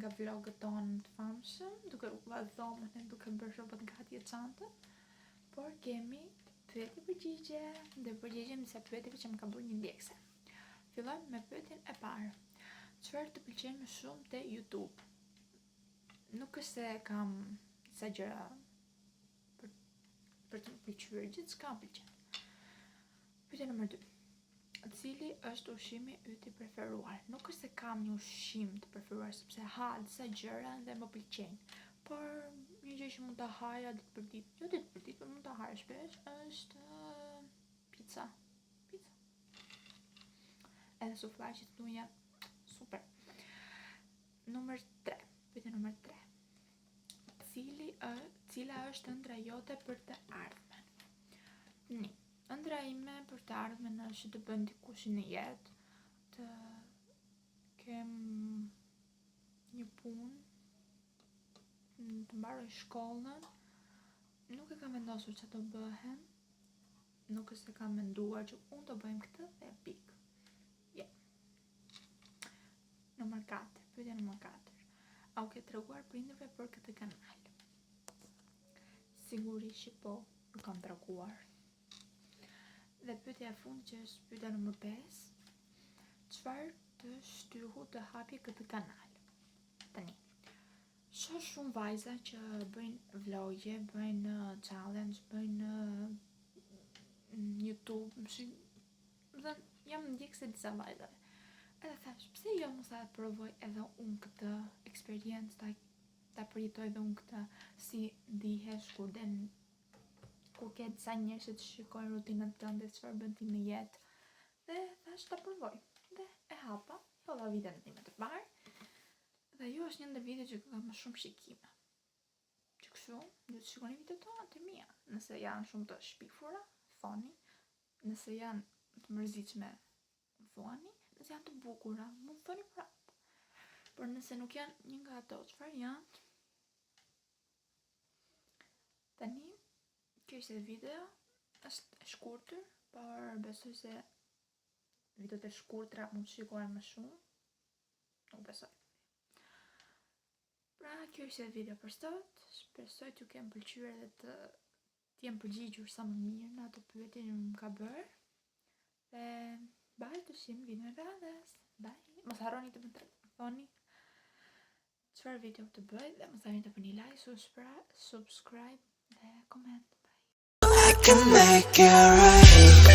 nga vlogët tonë të famshëm, duke u vazhdojmë duke bërë robot gati e çantën, por kemi pyetje përgjigje dhe përgjigjem disa pyetjeve që më ka bërë një ndjekse. Fillojmë me pyetjen e parë. Çfarë të pëlqen më shumë te YouTube? Nuk është se kam disa gjëra për të më pëlqyer, gjithçka më pëlqen. Pyetja nr. 2. Cili është ushqimi yt i preferuar? Nuk është se kam një ushqim të preferuar, sepse ha disa gjëra dhe më pëlqejnë. Por një gjë që mund ta haja ditë për ditë, jo ditë për ditë, por mund ta haj shpesh, është pizza. Edhe suflaqe të tuaja, super. Numër 3. Pyetja numër 3. Cila është ëndra jote për të ardhmen? Ëndra ime për të ardhmen është që të bën dikush në jetë, të kem një punë, të mbaroj shkollën. Nuk e kam vendosur që të bëhem, nuk është se kam menduar që unë të bëjmë këtë dhe pikë. Numër 4. Pyetja numër 4. A u ke treguar prindërve për këtë kanal? Sigurisht që po, ju kam treguar. Dhe pyetja e fundit që është pyetja numër 5. Çfarë të shtyhu të hapi këtë kanal? Tani, shoh shumë vajza që bëjnë vlogje, bëjnë challenge, bëjnë YouTube, dhe jam ndjekse disa vajzave. Edhe thash, pse jo mos ta provoj edhe unë këtë eksperiencë, ta përjetoj edhe unë këtë, si ndihesh kur ke disa njerëz që të shikojnë rutinën tënde, çfarë bën ti në jetë. Dhe thash ta provoj. Dhe e hapa, hodha videon time të parë. Dhe ju është një ndër video që ka më shumë shikime. Që kështu, ju të shikoni videot tona të mia. Nëse janë shumë të shpifura, thoni. Nëse janë të mërzitshme, thuani. Nëse janë të bukura, mund thoni prapë. Por nëse nuk janë një nga ato, çfarë janë? Tani, kjo ishte video, është e shkurtër, por besoj se videot e shkurtra mund të shikohen më shumë. Nuk besoj. Pra, kjo ishte video për sot. Shpresoj t'ju kem pëlqyer dhe të jem përgjigjur sa më mirë në ato pyetje që më ka bërë. Dhe bye, të shihim video e radhës. Bye. Mos harroni të më thoni çfarë video të bëj dhe mos harroni të bëni like, subscribe dhe comment. Bye. I can make it right.